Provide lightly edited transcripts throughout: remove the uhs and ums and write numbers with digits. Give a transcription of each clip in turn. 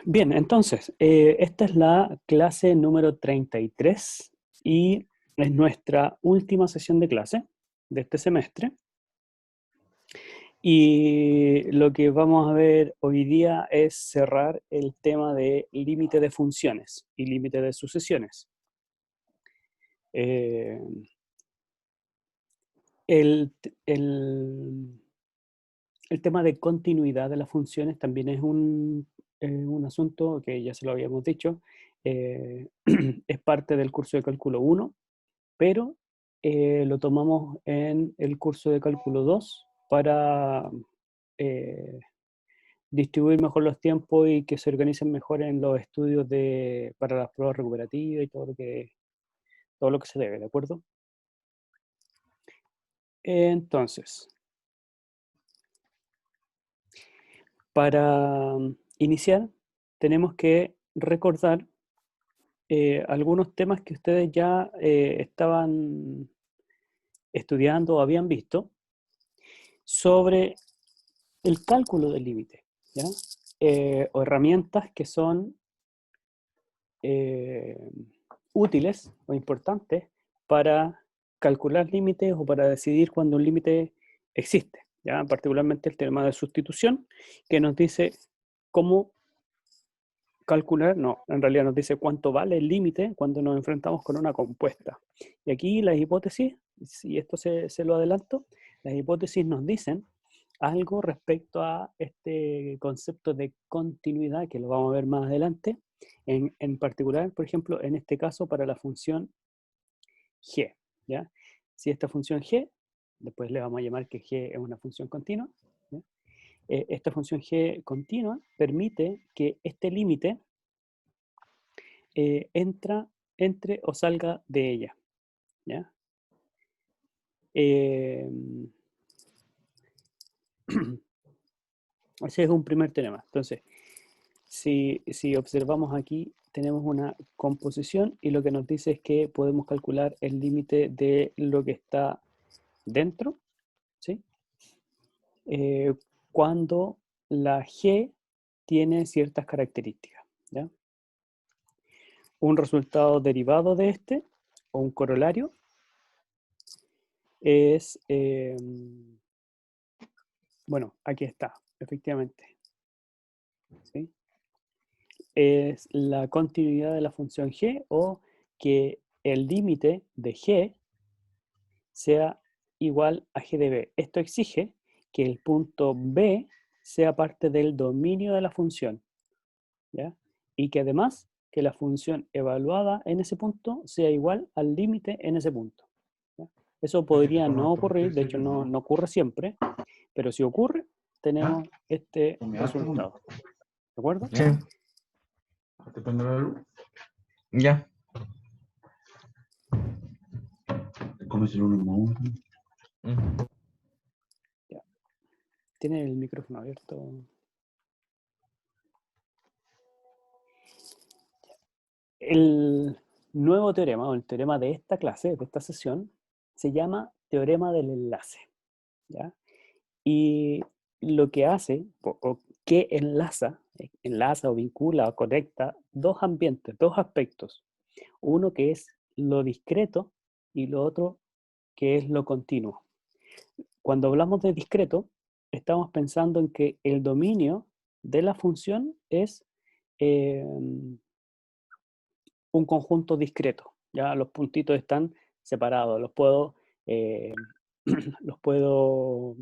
Bien, entonces, esta es la clase número 33 y es nuestra última sesión de clase de este semestre. Y lo que vamos a ver hoy día es cerrar el tema de límite de funciones y límite de sucesiones. Eh, el, el- el tema de continuidad de las funciones también es un asunto que ya se lo habíamos dicho, es parte del curso de cálculo 1, pero lo tomamos en el curso de cálculo 2 para eh, distribuir mejor los tiempos y que se organicen mejor en los estudios para las pruebas recuperativas y todo lo que se debe, ¿de acuerdo? Entonces, para iniciar, tenemos que recordar algunos temas que ustedes ya estaban estudiando o habían visto sobre el cálculo del límite, ¿ya? O herramientas que son eh, útiles o importantes para calcular límites o para decidir cuando un límite existe, ¿ya? Particularmente el tema de sustitución, que nos dice cómo calcular, no, en realidad nos dice cuánto vale el límite cuando nos enfrentamos con una compuesta. Y aquí las hipótesis, y esto se lo adelanto, las hipótesis nos dicen algo respecto a este concepto de continuidad, que lo vamos a ver más adelante, en particular, por ejemplo, en este caso para la función g, ¿ya? Si esta función g, después le vamos a llamar que g es una función continua, ¿ya? Esta función g continua permite que este límite entre o salga de ella, ¿ya? Ese es un primer teorema. Entonces, si observamos aquí, tenemos una composición y lo que nos dice es que podemos calcular el límite de lo que está dentro, ¿sí? Cuando la G tiene ciertas características, ¿ya? Un resultado derivado de este, o un corolario, es, bueno, aquí está, efectivamente, ¿sí? Es la continuidad de la función g o que el límite de g sea igual a g de b. Esto exige que el punto b sea parte del dominio de la función, ¿ya? Y que además que la función evaluada en ese punto sea igual al límite en ese punto, ¿ya? Eso podría no ocurrir, de hecho no ocurre siempre, pero si ocurre, tenemos este resultado. ¿De acuerdo? Sí. ¿Te prende la luz? Ya. ¿Cómo se lo mismo? Ya. ¿Tiene el micrófono abierto? El nuevo teorema, o el teorema de esta clase, de esta sesión, se llama teorema del enlace, ¿ya? Y lo que hace, o que enlaza o vincula o conecta dos ambientes, dos aspectos. Uno que es lo discreto y lo otro que es lo continuo. Cuando hablamos de discreto, estamos pensando en que el dominio de la función es un conjunto discreto. Ya los puntitos están separados, eh, los puedo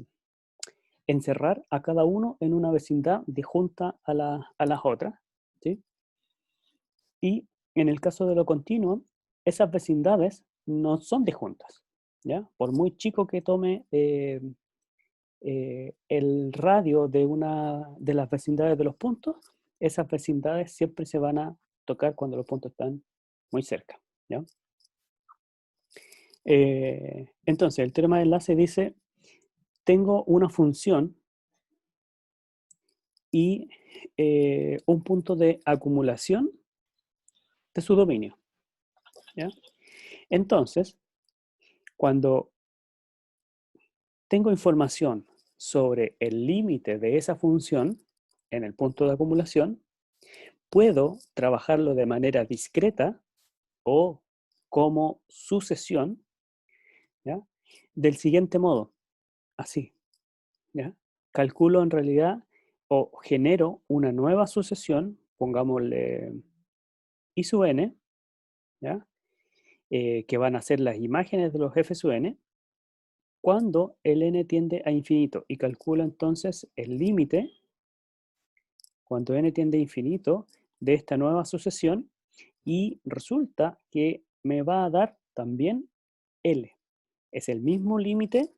encerrar a cada uno en una vecindad disjunta a las otras, ¿sí? Y en el caso de lo continuo, esas vecindades no son disjuntas, ¿ya? Por muy chico que tome el radio de una de las vecindades de los puntos, esas vecindades siempre se van a tocar cuando los puntos están muy cerca, ¿ya? Entonces, el teorema de enlace dice, tengo una función y un punto de acumulación de su dominio, ¿ya? Entonces, cuando tengo información sobre el límite de esa función en el punto de acumulación, puedo trabajarlo de manera discreta o como sucesión, ¿ya? Del siguiente modo, así, ¿ya? Calculo en realidad o genero una nueva sucesión, pongámosle I sub n, ¿ya? Que van a ser las imágenes de los f sub n, cuando el n tiende a infinito, y calculo entonces el límite, cuando n tiende a infinito, de esta nueva sucesión, y resulta que me va a dar también L. Es el mismo límite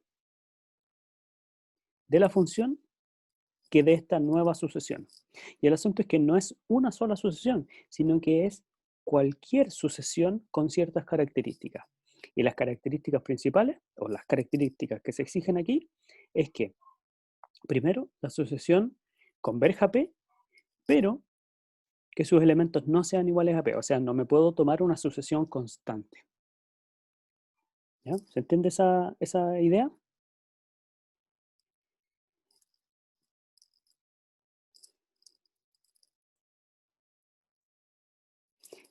de la función que de esta nueva sucesión. Y el asunto es que no es una sola sucesión, sino que es cualquier sucesión con ciertas características. Y las características principales, o las características que se exigen aquí, es que, primero, la sucesión converja a P, pero que sus elementos no sean iguales a P. O sea, no me puedo tomar una sucesión constante. ¿Ya? ¿Se entiende esa idea?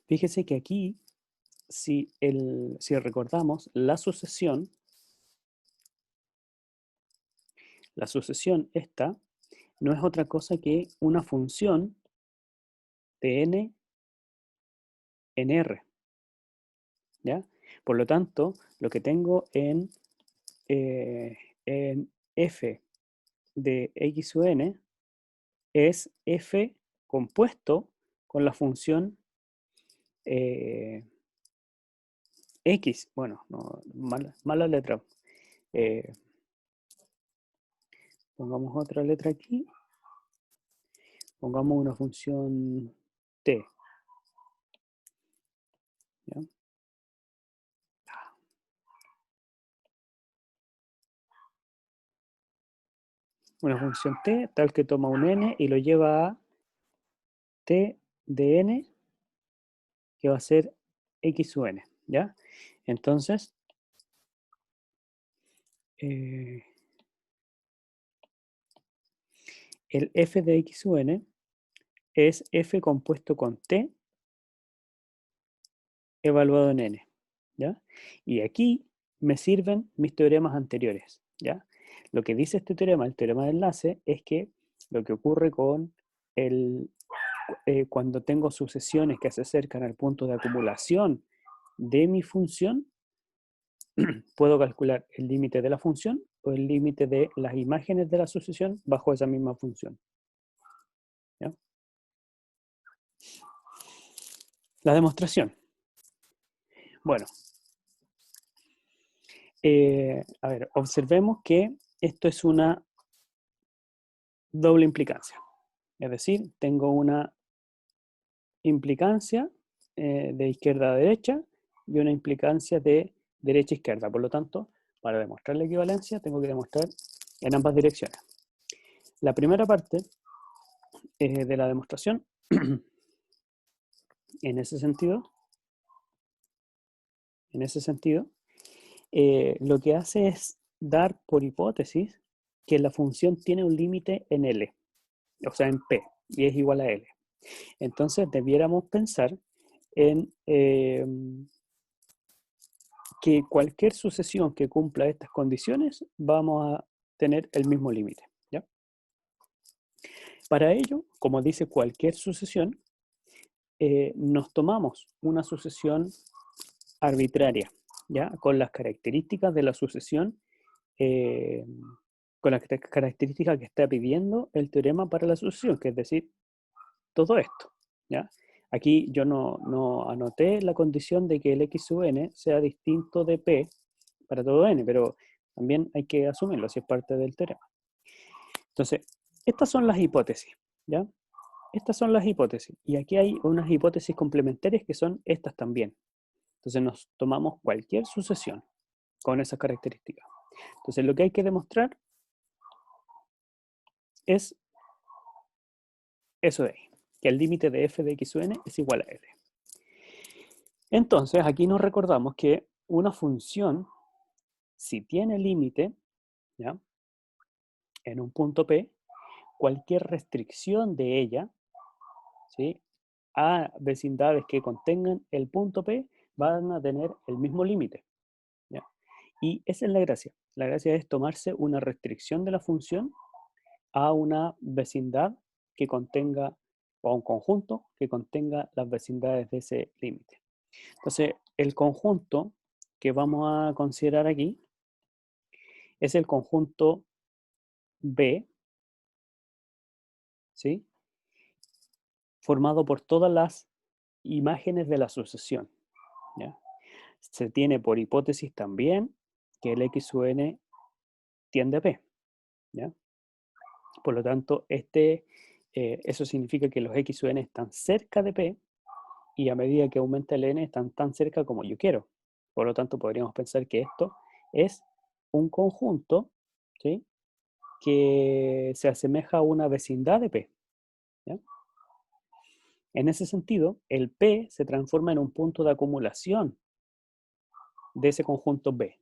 Fíjese que aquí, si recordamos, la sucesión esta no es otra cosa que una función de n en R. ¿Ya? Por lo tanto, lo que tengo en f de x sub n es f compuesto con la función x. Bueno, no, mala letra. Pongamos otra letra aquí. Pongamos una función t. ¿Ya? Una función t tal que toma un n y lo lleva a t de n, que va a ser x sub n, ¿ya? Entonces, el f de x sub n es f compuesto con t evaluado en n, ¿ya? Y aquí me sirven mis teoremas anteriores, ¿ya? Lo que dice este teorema, el teorema de enlace, es que lo que ocurre con cuando tengo sucesiones que se acercan al punto de acumulación de mi función, puedo calcular el límite de la función o el límite de las imágenes de la sucesión bajo esa misma función. ¿Ya? La demostración. Bueno, a ver, observemos que esto es una doble implicancia. Es decir, tengo una implicancia de izquierda a derecha y una implicancia de derecha a izquierda. Por lo tanto, para demostrar la equivalencia, tengo que demostrar en ambas direcciones. La primera parte de la demostración, en ese sentido, lo que hace es dar por hipótesis que la función tiene un límite en L, o sea, en P, y es igual a L. Entonces, debiéramos pensar en que cualquier sucesión que cumpla estas condiciones, vamos a tener el mismo límite, ¿ya? Para ello, como dice cualquier sucesión, nos tomamos una sucesión arbitraria, ¿ya? Con las características de la sucesión, con las características que está pidiendo el teorema para la sucesión, que es decir, todo esto, ¿ya? Aquí yo no anoté la condición de que el x sub n sea distinto de p para todo n, pero también hay que asumirlo si es parte del teorema. Entonces, estas son las hipótesis, ¿ya? Estas son las hipótesis. Y aquí hay unas hipótesis complementarias que son estas también. Entonces nos tomamos cualquier sucesión con esas características. Entonces lo que hay que demostrar es eso de ahí, que el límite de f de x sub n es igual a L. Entonces aquí nos recordamos que una función, si tiene límite, ¿ya? En un punto P, cualquier restricción de ella, ¿sí? a vecindades que contengan el punto P van a tener el mismo límite. ¿Ya? Y esa es la gracia. La gracia es tomarse una restricción de la función a una vecindad que contenga, o a un conjunto que contenga las vecindades de ese límite. Entonces, el conjunto que vamos a considerar aquí es el conjunto B, ¿sí? Formado por todas las imágenes de la sucesión. ¿Ya? Se tiene por hipótesis también que el X sub n tiende a P. ¿Ya? Por lo tanto, eso significa que los X sub n están cerca de P y a medida que aumenta el n están tan cerca como yo quiero. Por lo tanto, podríamos pensar que esto es un conjunto, ¿sí?, que se asemeja a una vecindad de P. ¿Ya? En ese sentido, el P se transforma en un punto de acumulación de ese conjunto B.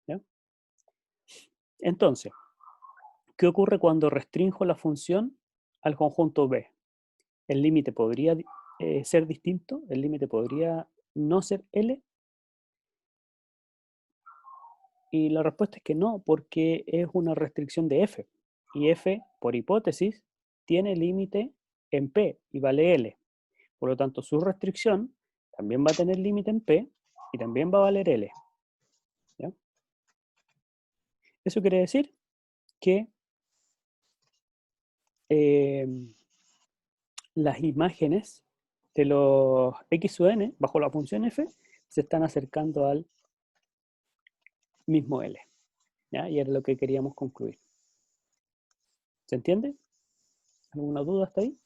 ¿Ya? Entonces, ¿qué ocurre cuando restrinjo la función al conjunto B? ¿El límite podría ser distinto? ¿El límite podría no ser L? Y la respuesta es que no, porque es una restricción de f. Y f, por hipótesis, tiene límite en p y vale L. Por lo tanto, su restricción también va a tener límite en p y también va a valer L. ¿Ya? Eso quiere decir que las imágenes de los x sub n bajo la función f se están acercando al mismo L. ¿Ya? Y era lo que queríamos concluir. ¿Se entiende? ¿Alguna duda hasta ahí?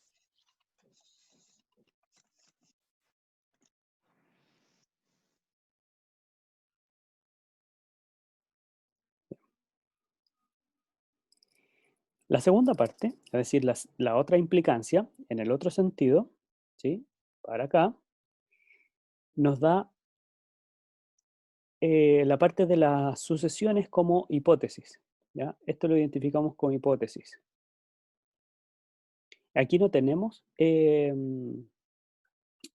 La segunda parte, es decir, la otra implicancia, en el otro sentido, ¿sí?, para acá, nos da la parte de las sucesiones como hipótesis. ¿Ya? Esto lo identificamos como hipótesis. Aquí no tenemos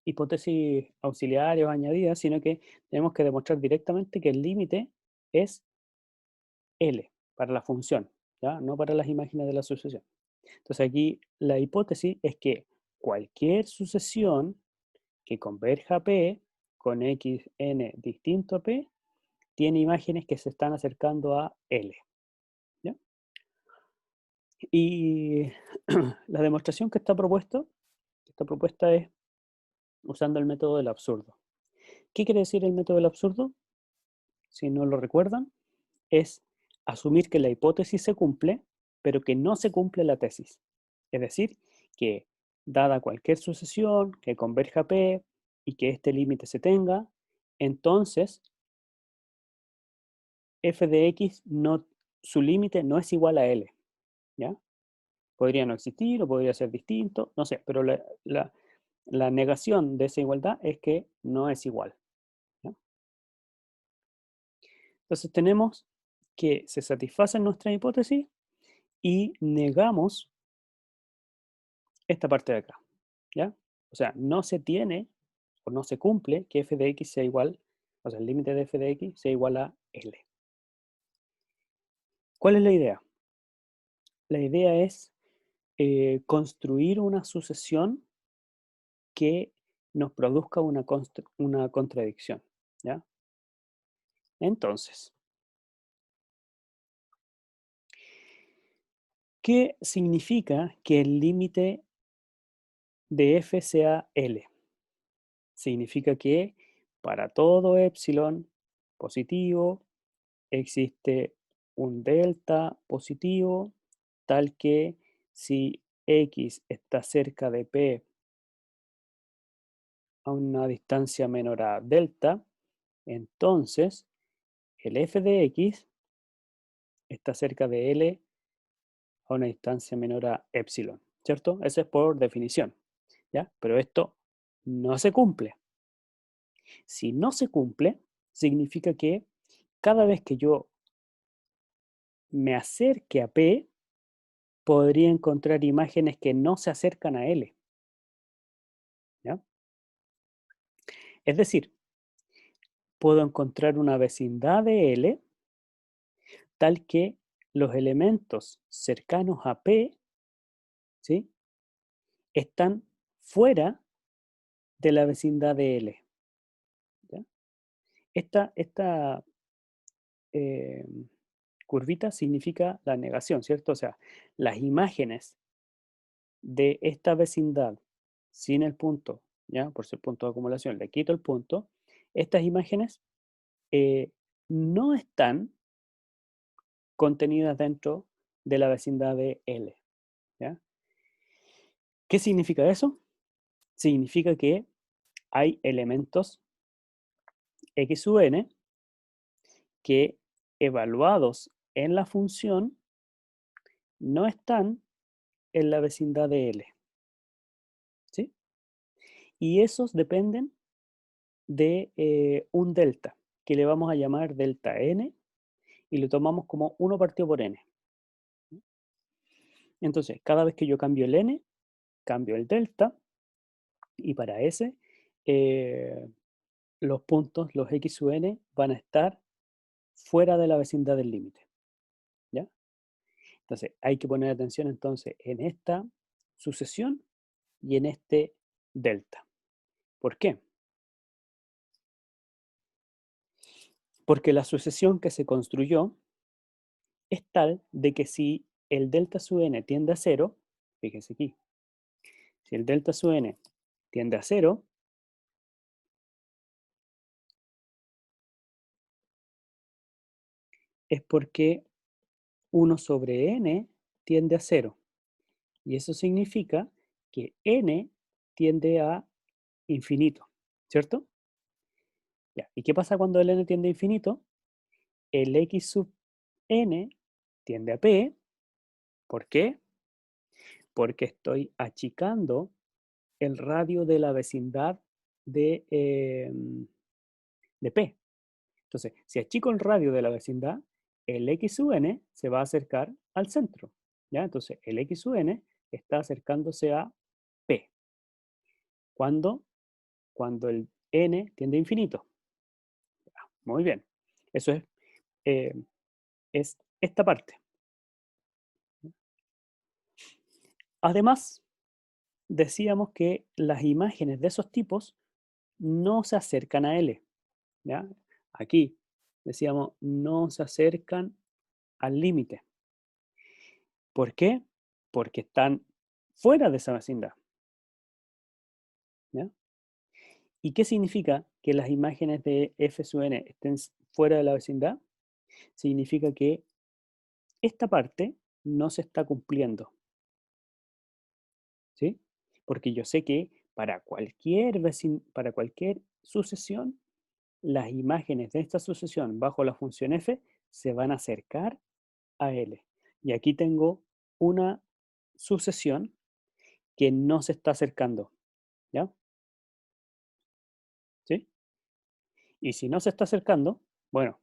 hipótesis auxiliares o añadidas, sino que tenemos que demostrar directamente que el límite es L para la función, ¿ya? No para las imágenes de la sucesión. Entonces aquí la hipótesis es que cualquier sucesión que converja a P con xn distinto a P tiene imágenes que se están acercando a L. ¿Ya? Y la demostración que está propuesta es usando el método del absurdo. ¿Qué quiere decir el método del absurdo? Si no lo recuerdan, es asumir que la hipótesis se cumple, pero que no se cumple la tesis. Es decir, que dada cualquier sucesión que converja a P y que este límite se tenga, entonces f de x no, su límite no es igual a L. ¿Ya? Podría no existir o podría ser distinto, no sé, pero la negación de esa igualdad es que no es igual. ¿Ya? Entonces tenemos que se satisfacen nuestras hipótesis y negamos esta parte de acá. ¿Ya? O sea, no se tiene o no se cumple que f de x sea igual, o sea, el límite de f de x sea igual a L. ¿Cuál es la idea? La idea es construir una sucesión que nos produzca una contradicción. ¿Ya? Entonces, ¿qué significa que el límite de f sea L? Significa que para todo epsilon positivo existe un delta positivo, tal que si x está cerca de p a una distancia menor a delta, entonces el f de x está cerca de L a una distancia menor a epsilon, ¿cierto? Eso es por definición, ¿ya? Pero esto no se cumple. Si no se cumple, significa que cada vez que yo me acerque a P, podría encontrar imágenes que no se acercan a L. ¿ya? Es decir, puedo encontrar una vecindad de L tal que los elementos cercanos a P, ¿sí?, están fuera de la vecindad de L, ¿ya? Esta eh, curvita significa la negación, ¿cierto? O sea, las imágenes de esta vecindad sin el punto, ¿ya? Por ser punto de acumulación, le quito el punto. Estas imágenes eh, no están contenidas dentro de la vecindad de L, ¿ya? ¿Qué significa eso? Significa que hay elementos x sub n que evaluados en la función no están en la vecindad de L, ¿sí? Y esos dependen de un delta, que le vamos a llamar delta n, y lo tomamos como 1 partido por n. Entonces, cada vez que yo cambio el n, cambio el delta, y para ese, los puntos, los x sub n, van a estar fuera de la vecindad del límite, ¿ya? Entonces, hay que poner atención entonces en esta sucesión y en este delta. ¿Por qué? Porque la sucesión que se construyó es tal de que si el delta sub n tiende a 0, fíjense aquí, si el delta sub n tiende a 0, es porque 1 sobre n tiende a 0. Y eso significa que n tiende a infinito, ¿cierto? Ya. ¿Y qué pasa cuando el n tiende a infinito? El x sub n tiende a p. ¿Por qué? Porque estoy achicando el radio de la vecindad de P. Entonces, si achico el radio de la vecindad, el x sub n se va a acercar al centro, ¿ya? Entonces, el x sub n está acercándose a P. ¿Cuándo? Cuando el n tiende a infinito. Muy bien. Eso eh, es esta parte. Además, decíamos que las imágenes de esos tipos no se acercan a L, ¿ya? Aquí decíamos no se acercan al límite. ¿Por qué? Porque están fuera de esa vecindad, ¿ya? ¿Y qué significa que las imágenes de f sub n estén fuera de la vecindad? Significa que esta parte no se está cumpliendo, ¿sí? Porque yo sé que para cualquier sucesión, las imágenes de esta sucesión bajo la función f se van a acercar a L. Y aquí tengo una sucesión que no se está acercando, ¿ya? ¿Sí? Y si no se está acercando, bueno,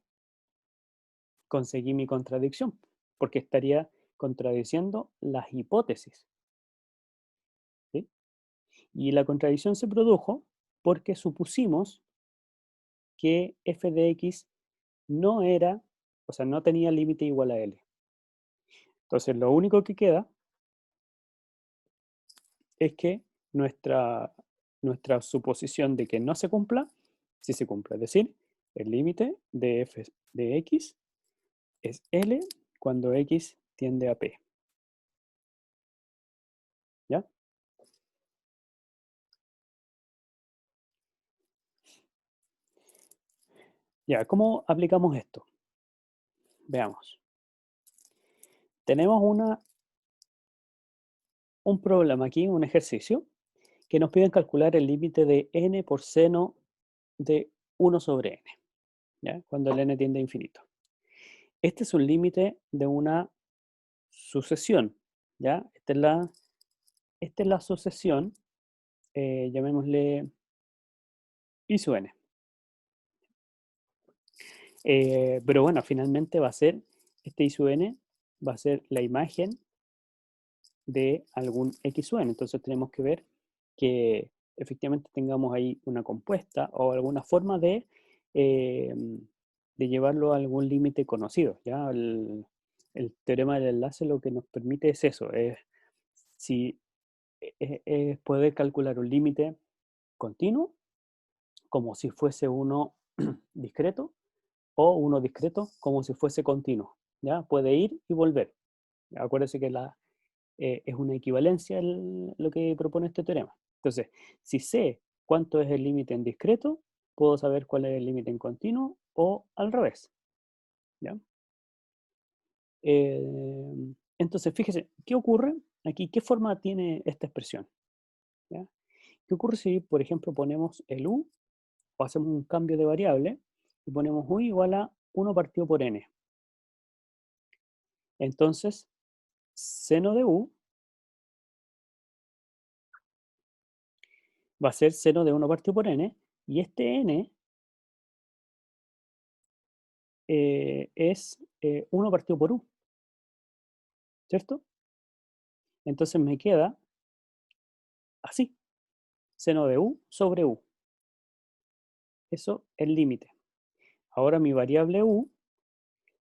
conseguí mi contradicción, porque estaría contradiciendo las hipótesis, ¿sí? Y la contradicción se produjo porque supusimos que f de x no era, o sea, no tenía límite igual a L. Entonces, lo único que queda es que nuestra suposición de que no se cumpla, sí se cumple. Es decir, el límite de f de x es L cuando x tiende a P. ¿Ya? Ya, ¿cómo aplicamos esto? Veamos. Tenemos un problema aquí, un ejercicio, que nos piden calcular el límite de n por seno de 1 sobre n, ¿ya? Cuando el n tiende a infinito. Este es un límite de una sucesión, ¿ya? Esta es la sucesión, llamémosle I sub n. Pero bueno, finalmente va a ser, este I sub n va a ser la imagen de algún x sub n. Entonces tenemos que ver que efectivamente tengamos ahí una compuesta o alguna forma de llevarlo a algún límite conocido. ¿Ya? El teorema del enlace lo que nos permite es eso, es poder calcular un límite continuo como si fuese uno discreto, o uno discreto como si fuese continuo. ¿Ya? Puede ir y volver. Acuérdense que es una equivalencia lo que propone este teorema. Entonces, si sé cuánto es el límite en discreto, puedo saber cuál es el límite en continuo o al revés. ¿Ya? Entonces, fíjese, ¿qué ocurre aquí? ¿Qué forma tiene esta expresión? ¿Ya? ¿Qué ocurre si, por ejemplo, ponemos el u o hacemos un cambio de variable y ponemos u igual a 1 partido por n? Entonces, seno de u va a ser seno de 1 partido por n, y este n es 1 partido por u, ¿cierto? Entonces me queda así, seno de u sobre u. Eso es el límite. Ahora mi variable u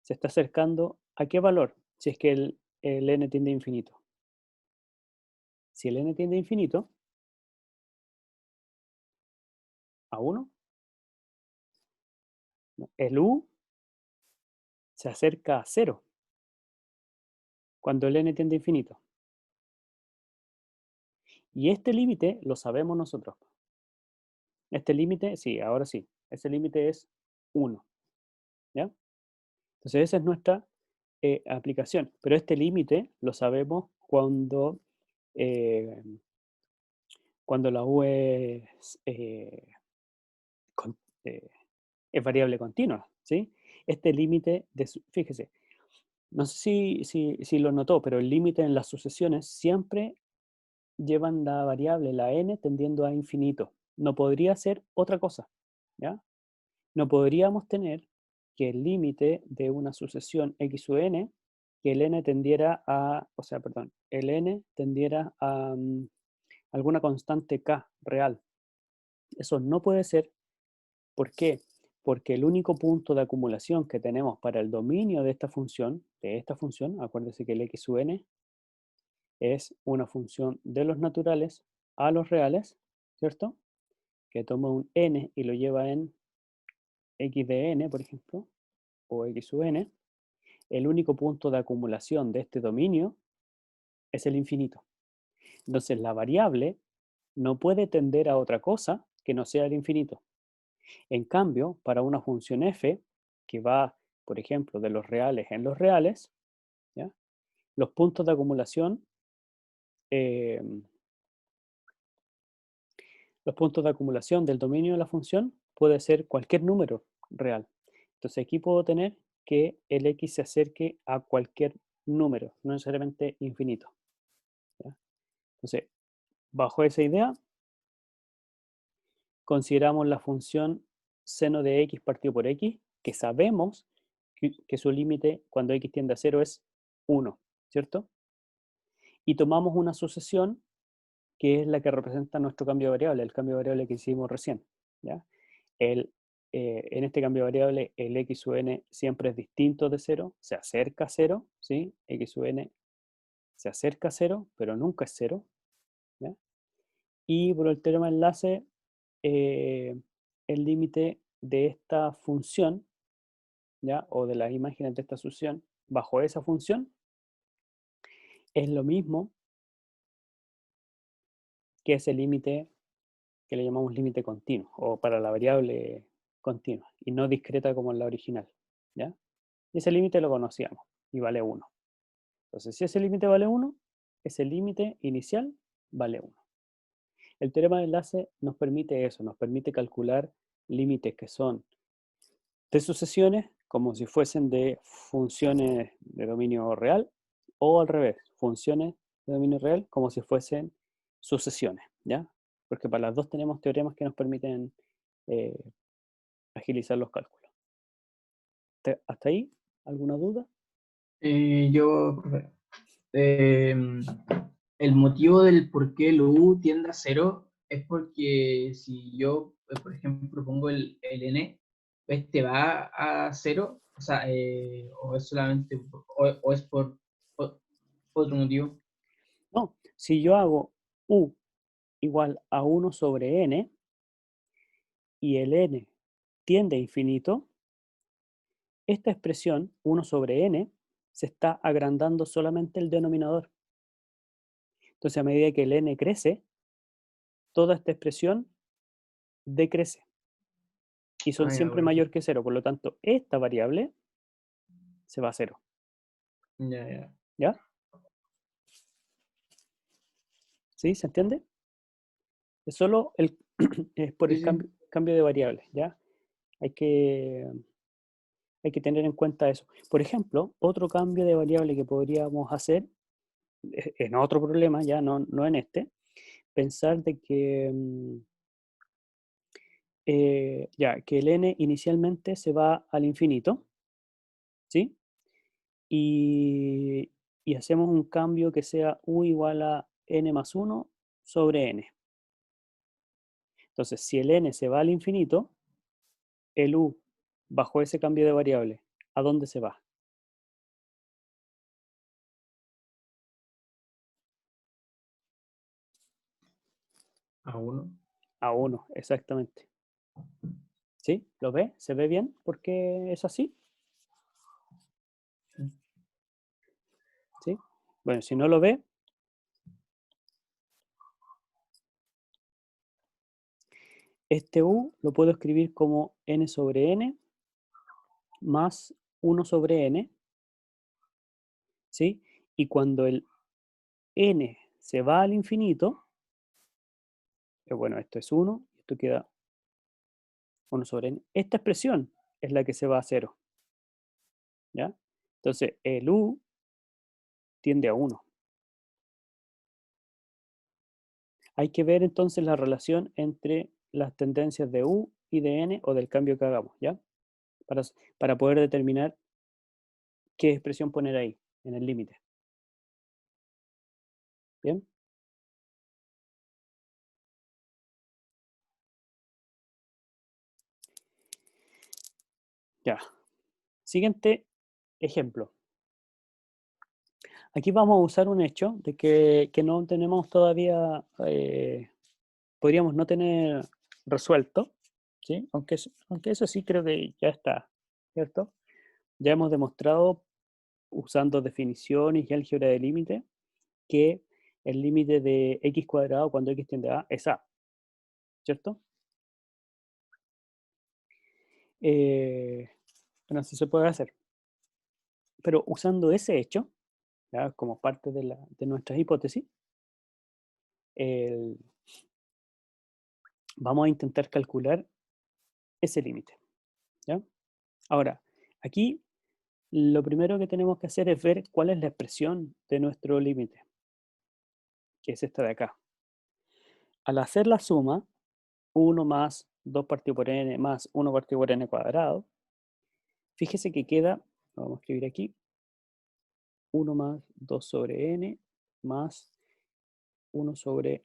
se está acercando ¿a qué valor? Si es que el n tiende a infinito. Si el n tiende a infinito, a 1, el u se acerca a 0 cuando el n tiende a infinito. Y este límite lo sabemos nosotros. Este límite, sí, ahora sí, ese límite es 1. ¿Ya? Entonces esa es nuestra aplicación. Pero este límite lo sabemos eh, cuando la u con- eh, es variable continua. ¿Sí? Este límite, fíjese, no sé si lo notó, pero el límite en las sucesiones siempre llevan la variable, la n, tendiendo a infinito. No podría ser otra cosa. ¿Ya? No podríamos tener que el límite de una sucesión x u n, que el n tendiera a, o sea, perdón, el n tendiera a alguna constante k real. Eso no puede ser. ¿Por qué? Porque el único punto de acumulación que tenemos para el dominio de esta función, acuérdense que el x u n es una función de los naturales a los reales, ¿cierto? Que toma un n y lo lleva en x de n, por ejemplo, o x u n. El único punto de acumulación de este dominio es el infinito. Entonces la variable no puede tender a otra cosa que no sea el infinito. En cambio, para una función f que va, por ejemplo, de los reales en los reales, ¿ya? Los puntos de acumulación, eh, los puntos de acumulación del dominio de la función puede ser cualquier número real. Entonces aquí puedo tener que el x se acerque a cualquier número, no necesariamente infinito. ¿Ya? Entonces, bajo esa idea, consideramos la función seno de x partido por x, que sabemos que su límite cuando x tiende a 0 es 1, ¿cierto? Y tomamos una sucesión que es la que representa nuestro cambio de variable, el cambio de variable que hicimos recién. ¿Ya? En este cambio de variable, el x u n siempre es distinto de 0, se acerca a 0, ¿sí? X u n se acerca a 0, pero nunca es 0. ¿Ya? Y por el teorema de enlace, el límite de esta función, ¿ya? O de las imágenes de esta sucesión, bajo esa función, es lo mismo que ese límite que le llamamos límite continuo, o para la variable continua, y no discreta como en la original. ¿Ya? Y ese límite lo conocíamos, y vale 1. Entonces, si ese límite vale 1, ese límite inicial vale 1. El teorema de enlace nos permite eso, nos permite calcular límites que son de sucesiones como si fuesen de funciones de dominio real, o al revés, funciones de dominio real como si fuesen sucesiones, ¿ya? Porque para las dos tenemos teoremas que nos permiten eh, agilizar los cálculos. ¿Hasta ahí? ¿Alguna duda? Profe, el motivo del por qué el U tiende a 0 es porque si yo, por ejemplo, pongo el n, este va a cero, o sea, o es solamente, o es por otro motivo. No, si yo hago u igual a 1 sobre n y el n tiende a infinito, esta expresión 1 sobre n se está agrandando solamente el denominador. Entonces, a medida que el n crece, toda esta expresión decrece y son Ah, ya, siempre mayor que cero. Por lo tanto, esta variable se va a cero. ya, ya. ¿Ya? ¿Sí? ¿Se entiende? Es solo es por Sí, el sí. cambio de variables. ¿Ya? Hay que, hay que tener en cuenta eso. Por ejemplo, otro cambio de variable que podríamos hacer, en otro problema, ya no en este, pensar de que, ya, que el n inicialmente se va al infinito, ¿sí? Y, y hacemos un cambio que sea u igual a n más 1 sobre n. Entonces, si el n se va al infinito, el u bajo ese cambio de variable, ¿a dónde se va? A uno. A 1, exactamente. ¿Sí? ¿Lo ve? ¿Se ve bien? ¿Por qué es así? ¿Sí? Bueno, si no lo ve, este u lo puedo escribir como n sobre n más 1 sobre n, ¿sí? Y cuando el n se va al infinito, bueno, esto es 1, esto queda 1 sobre n. Esta expresión es la que se va a 0, ¿ya? Entonces, el u tiende a 1. Hay que ver entonces la relación entre las tendencias de u y de n o del cambio que hagamos, ¿ya? Para, para poder determinar qué expresión poner ahí, en el límite. ¿Bien? Ya. Siguiente ejemplo. Aquí vamos a usar un hecho de que no tenemos todavía, podríamos no tener resuelto, ¿sí? Aunque eso sí creo que ya está, ¿cierto? Ya hemos demostrado, usando definiciones y álgebra de límite, que el límite de x cuadrado cuando x tiende a es a, ¿cierto? Bueno, así se puede hacer. Pero usando ese hecho, ¿ya? Como parte de nuestras hipótesis, vamos a intentar calcular ese límite, ¿ya? Ahora, aquí lo primero que tenemos que hacer es ver cuál es la expresión de nuestro límite, que es esta de acá. Al hacer la suma, 1 más 2 partido por n más 1 partido por n cuadrado, fíjese que queda, vamos a escribir aquí, 1 más 2 sobre n más 1 sobre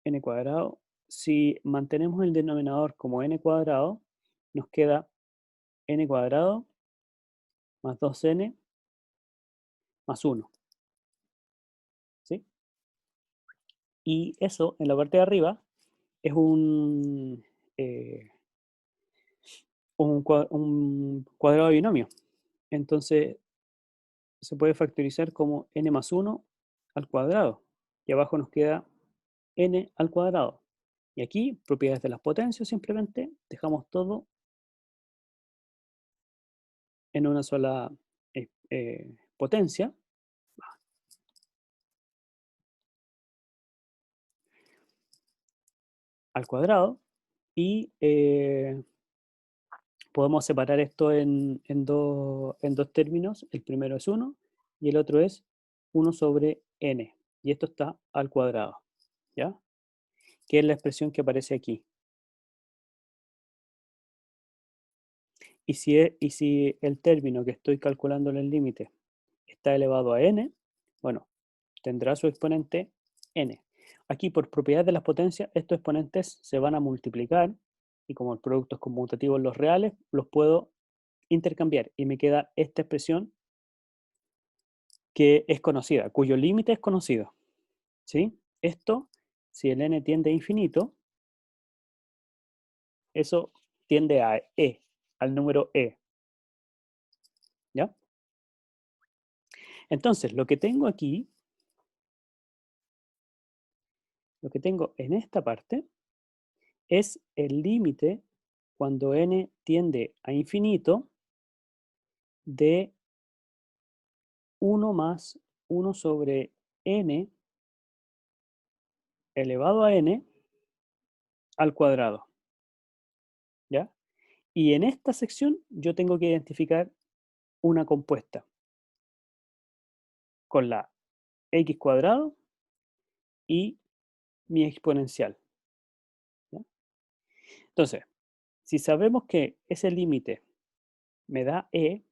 n cuadrado. Si mantenemos el denominador como n cuadrado, nos queda n cuadrado más 2n más 1, ¿sí? Y eso, en la parte de arriba, es un cuadrado de binomio. Entonces, se puede factorizar como n más 1 al cuadrado. Y abajo nos queda n al cuadrado. Y aquí, propiedades de las potencias, simplemente dejamos todo en una sola potencia, al cuadrado, y podemos separar esto en dos términos. El primero es 1 y el otro es 1 sobre n. Y esto está al cuadrado, ¿ya? Que es la expresión que aparece aquí. Y si el término que estoy calculando en el límite está elevado a n, bueno, tendrá su exponente n. Aquí, por propiedad de las potencias, estos exponentes se van a multiplicar y como el producto es conmutativo en los reales, los puedo intercambiar y me queda esta expresión que es conocida, cuyo límite es conocido. ¿Sí? Esto, si el n tiende a infinito, eso tiende a e, al número e. ¿Ya? Entonces, lo que tengo aquí, lo que tengo en esta parte, es el límite cuando n tiende a infinito de 1 más 1 sobre n elevado a n al cuadrado. ¿Ya? Y en esta sección yo tengo que identificar una compuesta con la x cuadrado y mi exponencial. ¿Ya? Entonces, si sabemos que ese límite me da e,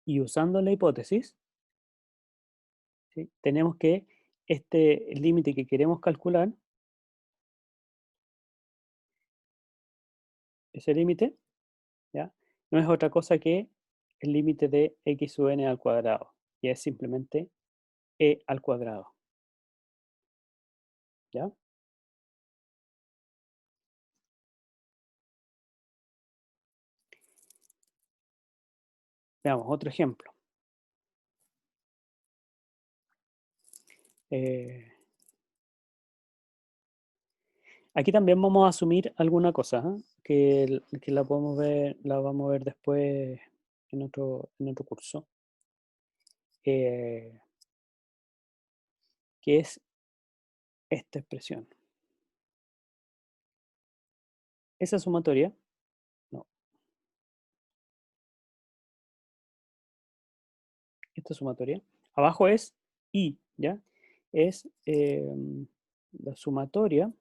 y usando la hipótesis, ¿sí? Tenemos que este límite que queremos calcular, ese límite, ¿ya? No es otra cosa que el límite de x sub n al cuadrado, y es simplemente e al cuadrado. ¿Ya? Veamos otro ejemplo. Aquí también vamos a asumir alguna cosa, ¿eh? Que la podemos ver, la vamos a ver después en otro curso. Que es esta expresión. Esa sumatoria, no, esta sumatoria, abajo es i, ¿ya? Es la sumatoria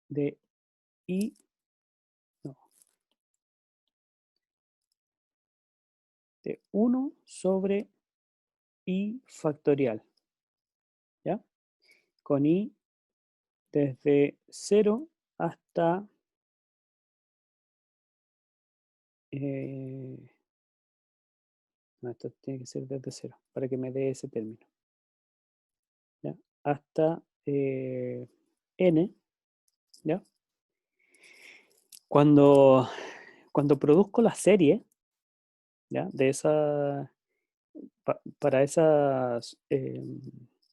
de i, no, de 1 sobre i factorial, ¿ya? Con i desde 0 hasta no, esto tiene que ser desde 0 para que me dé ese término, ¿ya? Hasta n, ¿ya? Cuando produzco la serie, ¿ya? De esa, para esa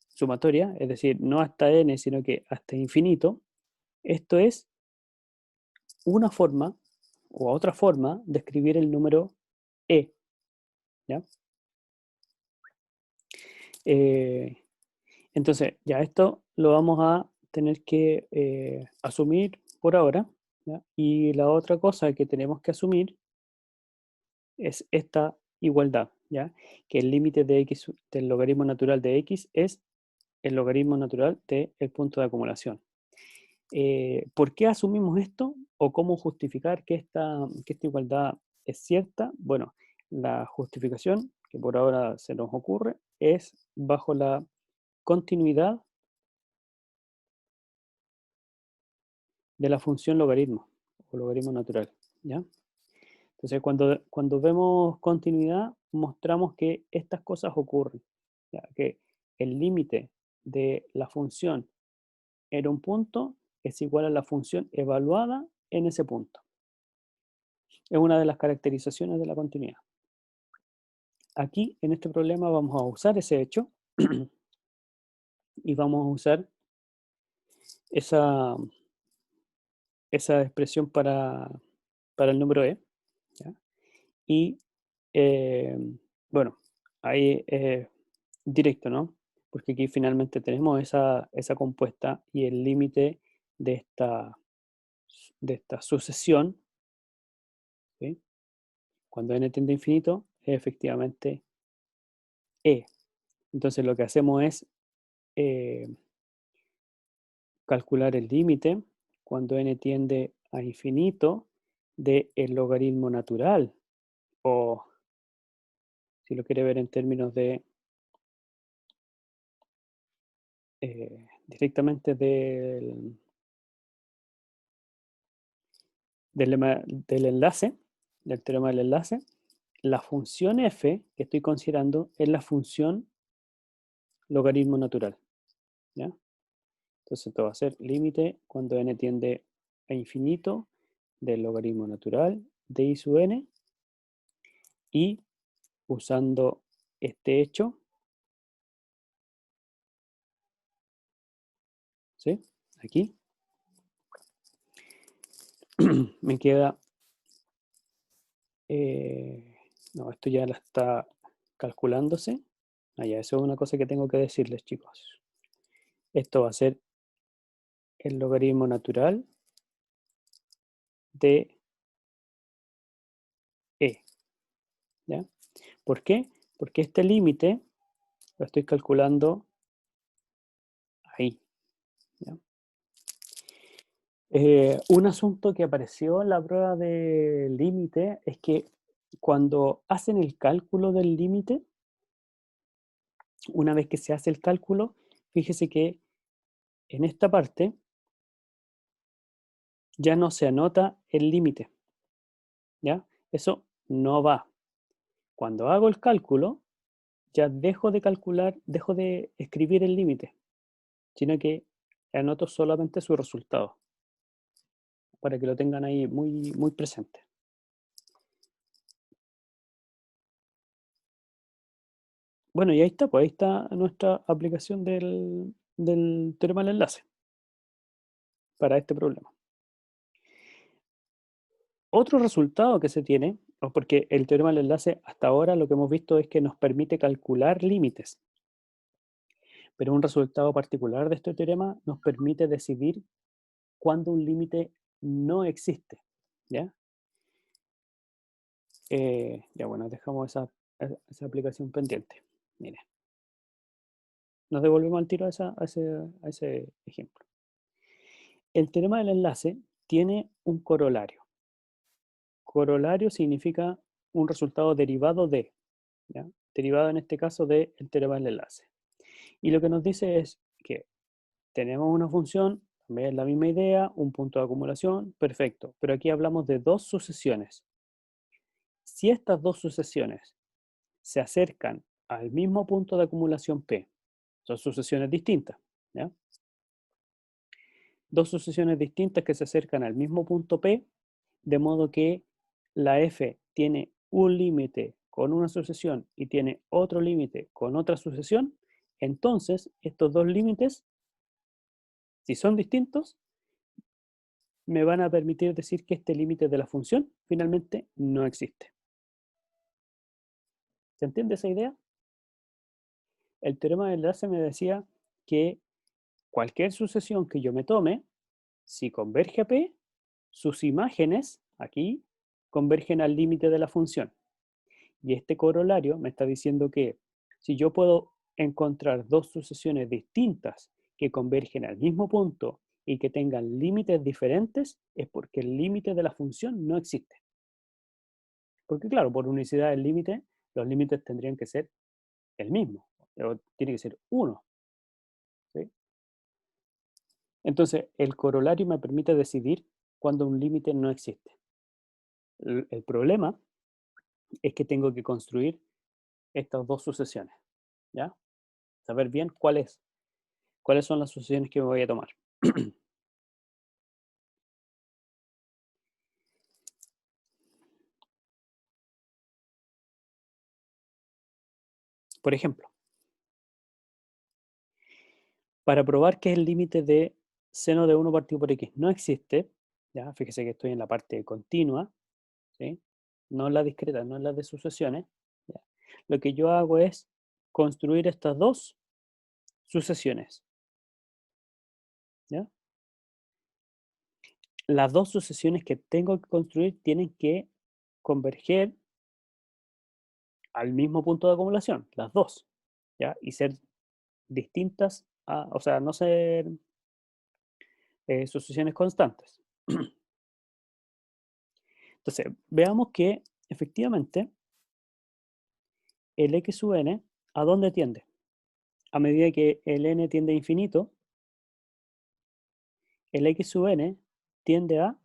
sumatoria, es decir, no hasta n, sino que hasta infinito, esto es una forma o otra forma de escribir el número e, ¿ya? Entonces, ya esto lo vamos a tener que asumir por ahora, ¿ya? Y la otra cosa que tenemos que asumir es esta igualdad, ¿ya? Que el límite de x del logaritmo natural de x es el logaritmo natural del punto de acumulación. ¿Por qué asumimos esto? ¿O cómo justificar que esta igualdad es cierta? Bueno, la justificación que por ahora se nos ocurre es bajo la continuidad de la función logaritmo o logaritmo natural, ¿ya? Entonces, cuando vemos continuidad, mostramos que estas cosas ocurren, ¿ya? Que el límite de la función en un punto es igual a la función evaluada en ese punto. Es una de las caracterizaciones de la continuidad. Aquí, en este problema, vamos a usar ese hecho y vamos a usar esa expresión para el número e, ¿ya? Y bueno, ahí directo, ¿no? Porque aquí finalmente tenemos esa compuesta y el límite de esta sucesión, ¿sí? Cuando n tiende a infinito, es efectivamente e. Entonces lo que hacemos es eh, calcular el límite cuando n tiende a infinito del logaritmo natural, o si lo quiere ver en términos de directamente del enlace, del teorema del enlace, la función f que estoy considerando es la función logaritmo natural, ¿ya? Entonces esto va a ser límite cuando n tiende a infinito del logaritmo natural de i sub n, y usando este hecho, ¿sí? Aquí me queda, no, esto ya la está calculándose. Ya, eso es una cosa que tengo que decirles, chicos. Esto va a ser el logaritmo natural de e, ¿ya? ¿Por qué? Porque este límite lo estoy calculando ahí, ¿ya? Un asunto que apareció en la prueba de límite es que cuando hacen el cálculo del límite, una vez que se hace el cálculo, fíjese que en esta parte ya no se anota el límite, ¿ya? Eso no va. Cuando hago el cálculo, ya dejo de calcular, dejo de escribir el límite, sino que anoto solamente su resultado, para que lo tengan ahí muy, muy presente. Bueno, y ahí está, pues ahí está nuestra aplicación del teorema del enlace para este problema. Otro resultado que se tiene, porque el teorema del enlace hasta ahora lo que hemos visto es que nos permite calcular límites, pero un resultado particular de este teorema nos permite decidir cuándo un límite no existe, ¿ya? Ya bueno, dejamos esa aplicación pendiente. Mire, nos devolvemos al tiro a ese ejemplo. El teorema del enlace tiene un corolario. Corolario significa un resultado derivado de, ¿ya? Derivado en este caso del teorema del enlace. Y lo que nos dice es que tenemos una función, también es la misma idea, un punto de acumulación, perfecto. Pero aquí hablamos de dos sucesiones. Si estas dos sucesiones se acercan al mismo punto de acumulación P, son sucesiones distintas, ¿ya? Dos sucesiones distintas que se acercan al mismo punto P, de modo que la f tiene un límite con una sucesión y tiene otro límite con otra sucesión, entonces estos dos límites, si son distintos, me van a permitir decir que este límite de la función finalmente no existe. ¿Se entiende esa idea? El teorema del enlace me decía que cualquier sucesión que yo me tome, si converge a P, sus imágenes, aquí, convergen al límite de la función. Y este corolario me está diciendo que si yo puedo encontrar dos sucesiones distintas que convergen al mismo punto y que tengan límites diferentes, es porque el límite de la función no existe. Porque claro, por unicidad del límite, los límites tendrían que ser el mismo, o tiene que ser uno, ¿sí? Entonces, el corolario me permite decidir cuando un límite no existe. El problema es que tengo que construir estas dos sucesiones, ¿ya? Saber bien cuáles son las sucesiones que me voy a tomar. Por ejemplo, para probar que el límite de seno de 1 partido por x no existe, ¿ya? Fíjese que estoy en la parte continua, ¿sí? No en la discreta, no en la de sucesiones, ¿ya? Lo que yo hago es construir estas dos sucesiones, ¿ya? Las dos sucesiones que tengo que construir tienen que converger al mismo punto de acumulación, las dos, ¿ya? Y ser distintas, o sea, no ser sucesiones constantes. Entonces, veamos que efectivamente el x sub n, ¿a dónde tiende? a medida que el n tiende a infinito, el x sub n tiende a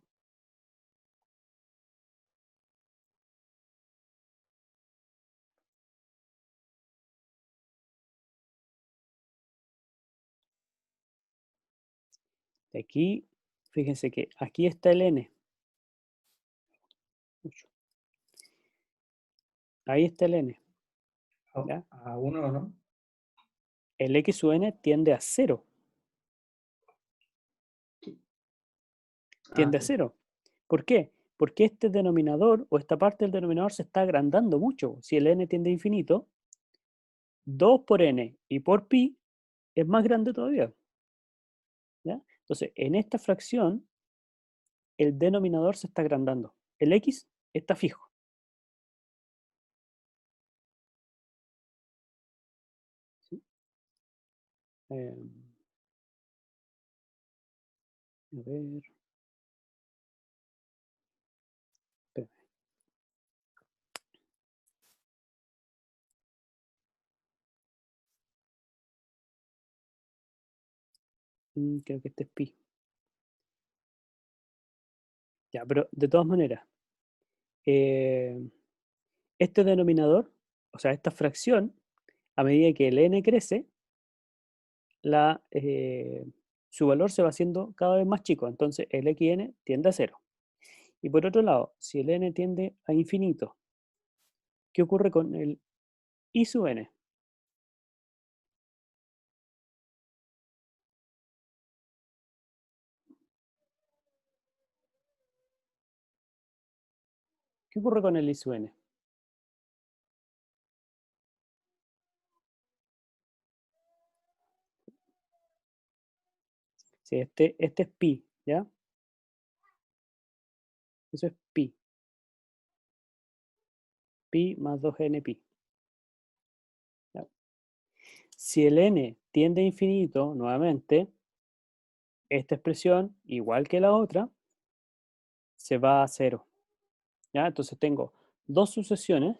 de aquí, fíjense que aquí está el n. Ahí está el n. ¿Ya? A 1, ¿no? El x sub n tiende a 0. Tiende a Sí. 0. ¿Por qué? Porque este denominador o esta parte del denominador se está agrandando mucho. Si el n tiende a infinito, 2 por n y por pi es más grande todavía. ¿Ya? Entonces, en esta fracción, el denominador se está agrandando. El x está fijo. ¿Sí? A ver. Espérame. Creo que este es pi. Ya, pero de todas maneras, este denominador, o sea, esta fracción, a medida que el n crece, su valor se va haciendo cada vez más chico. Entonces, el xn tiende a 0. Y por otro lado, si el n tiende a infinito, ¿qué ocurre con el i sub n? ¿Qué ocurre con el i sub n? Si este es pi, ¿ya? Eso es pi. Pi más 2n pi. ¿Ya? Si el n tiende a infinito, nuevamente, esta expresión, igual que la otra, se va a 0. ¿Ya? Entonces tengo dos sucesiones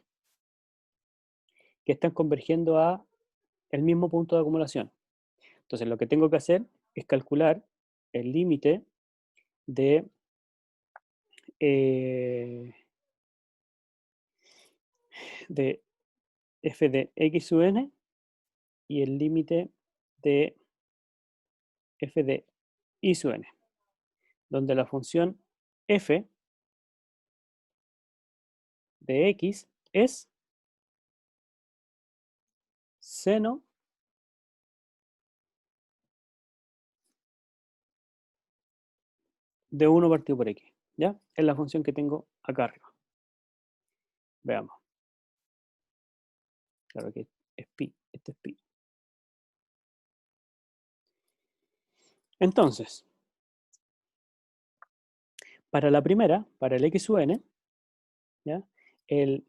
que están convergiendo a el mismo punto de acumulación. Entonces lo que tengo que hacer es calcular el límite de de f de x sub n y el límite de f de y sub n, donde la función f de x es seno de 1 partido por x. ¿Ya? Es la función que tengo acá arriba. Veamos. Claro que es pi, este es pi. Entonces, para la primera, para el x sub n, ¿ya? El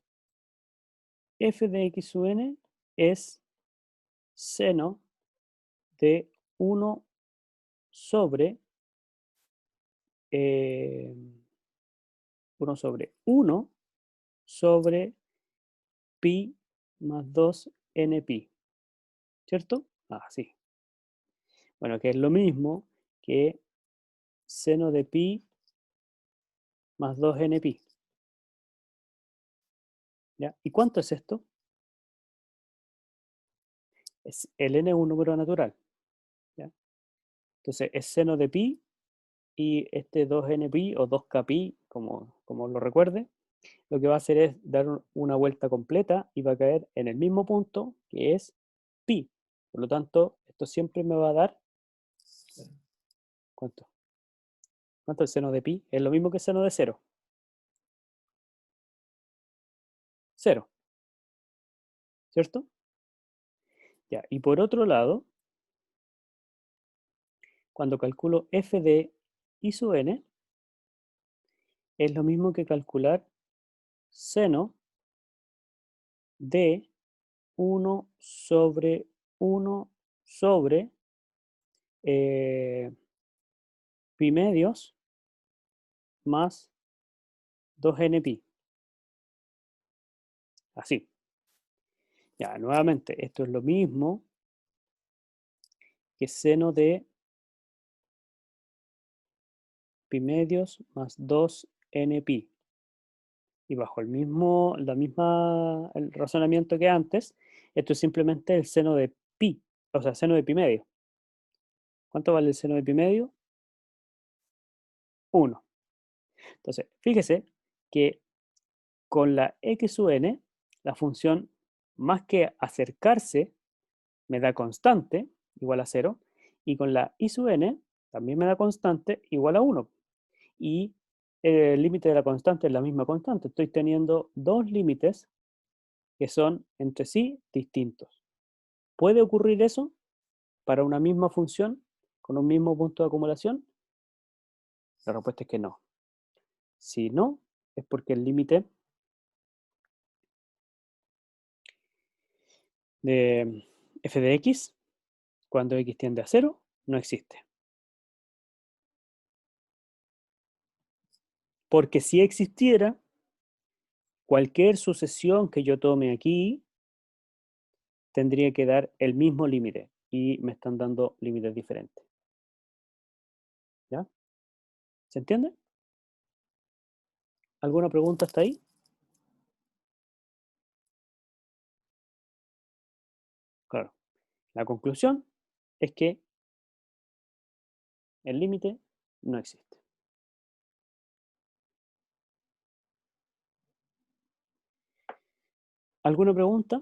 f de x sub n es seno de 1 sobre 1 sobre 1 sobre pi más 2 n pi, ¿cierto? Sí. Bueno, que es lo mismo que seno de pi más 2 n pi. ¿Ya? ¿Y cuánto es esto? El n es un número natural. ¿Ya? Entonces es seno de pi y este 2n pi o 2k pi, como lo recuerde, lo que va a hacer es dar una vuelta completa y va a caer en el mismo punto que es pi. Por lo tanto, esto siempre me va a dar, ¿cuánto? ¿Cuánto es el seno de pi? Es lo mismo que el seno de 0. 0, ¿cierto? Ya, y por otro lado, cuando calculo f de i sub n, es lo mismo que calcular seno de 1 sobre 1 sobre pi medios más 2n pi. Así. Ya, nuevamente, esto es lo mismo que seno de pi medios más 2n pi. Y bajo el razonamiento que antes, esto es simplemente el seno de pi, o sea, seno de pi medio. ¿Cuánto vale el seno de pi medio? 1. Entonces, fíjese que con la x sub n, la función, más que acercarse, me da constante, igual a 0, y con la y sub n, también me da constante, igual a 1. Y el límite de la constante es la misma constante. Estoy teniendo dos límites que son entre sí distintos. ¿Puede ocurrir eso para una misma función con un mismo punto de acumulación? La respuesta es que no. Si no, es porque el límite de f de x, cuando x tiende a 0, no existe. Porque si existiera, cualquier sucesión que yo tome aquí tendría que dar el mismo límite y me están dando límites diferentes. ¿Ya? ¿Se entiende? ¿Alguna pregunta hasta ahí? Claro. La conclusión es que el límite no existe. ¿Alguna pregunta?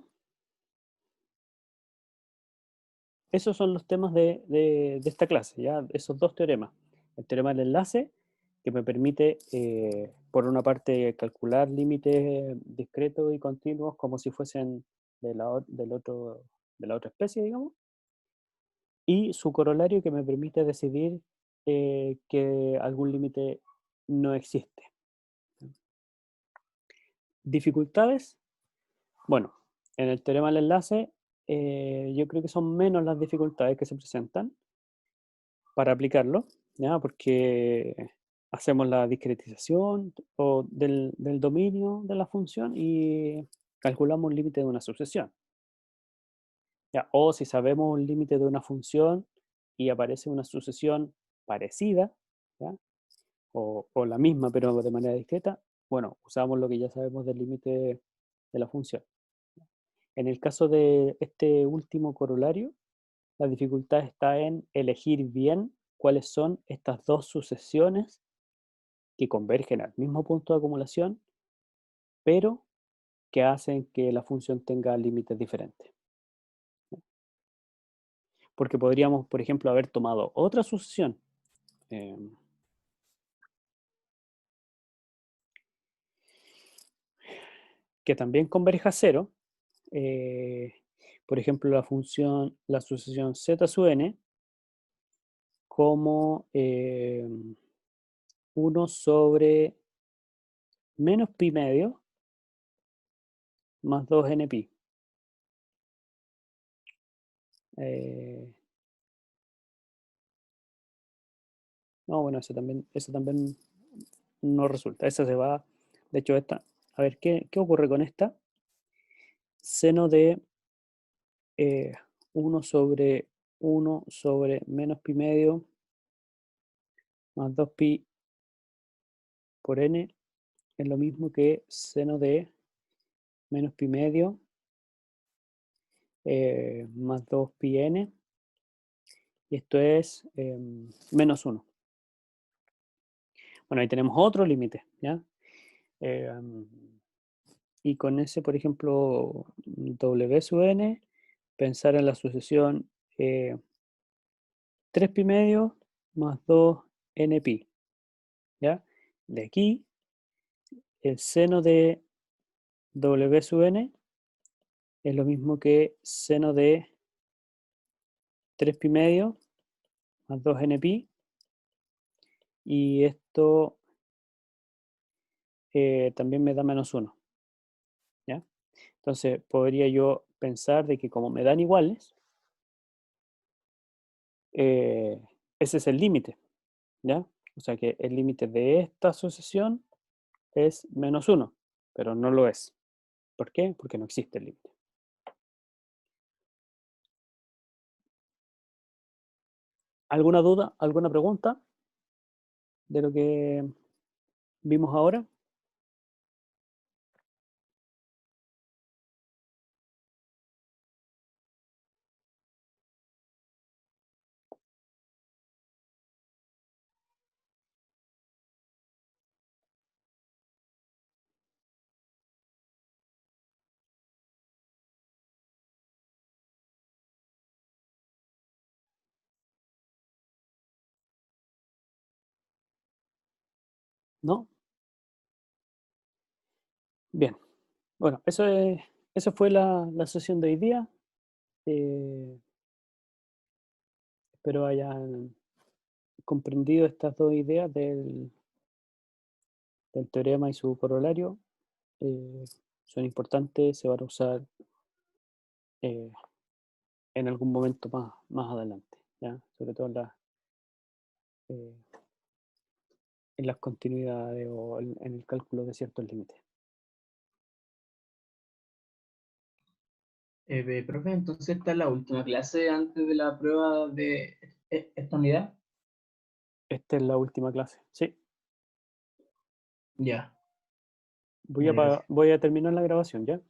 Esos son los temas de esta clase, ¿ya? Esos dos teoremas. El teorema del enlace, que me permite, por una parte, calcular límites discretos y continuos como si fuesen de la otra especie, digamos. Y su corolario, que me permite decidir que algún límite no existe. ¿Dificultades? Bueno, en el teorema del enlace, yo creo que son menos las dificultades que se presentan para aplicarlo, ¿ya? Porque hacemos la discretización del dominio de la función y calculamos un límite de una sucesión. ¿Ya? O si sabemos un límite de una función y aparece una sucesión parecida, ¿ya? O la misma pero de manera discreta, bueno, usamos lo que ya sabemos del límite de la función. En el caso de este último corolario, la dificultad está en elegir bien cuáles son estas dos sucesiones que convergen al mismo punto de acumulación, pero que hacen que la función tenga límites diferentes. Porque podríamos, por ejemplo, haber tomado otra sucesión que también converja a cero, por ejemplo, la sucesión z sub n, como 1 sobre menos pi medio más 2n pi. No, bueno, eso también no resulta. Esa se va, de hecho, esta. A ver, ¿qué ocurre con esta? Seno de 1 sobre menos pi medio más 2 pi por n es lo mismo que seno de menos pi medio más 2 pi n, y esto es menos 1. Bueno, ahí tenemos otro límite, ¿ya? Y con ese, por ejemplo, w sub n, pensar en la sucesión 3 pi medio más 2 n pi, ¿ya? De aquí, el seno de w sub n es lo mismo que seno de 3 pi medio más 2 n pi, y esto también me da menos 1, ¿ya? Entonces podría yo pensar de que como me dan iguales, ese es el límite, ¿ya? O sea que el límite de esta sucesión es menos 1, pero no lo es. ¿Por qué? Porque no existe el límite. ¿Alguna duda, alguna pregunta de lo que vimos ahora? ¿No? Bien. Bueno, eso fue la sesión de hoy día. Espero hayan comprendido estas dos ideas del teorema y su corolario. Son importantes, se van a usar eh, en algún momento más adelante, ¿ya? Sobre todo eh, en las continuidades o en el cálculo de ciertos límites. Profe, entonces esta es la última clase antes de la prueba de esta unidad. Esta es la última clase. Sí, Ya, voy gracias. voy a terminar la grabación, ¿ya?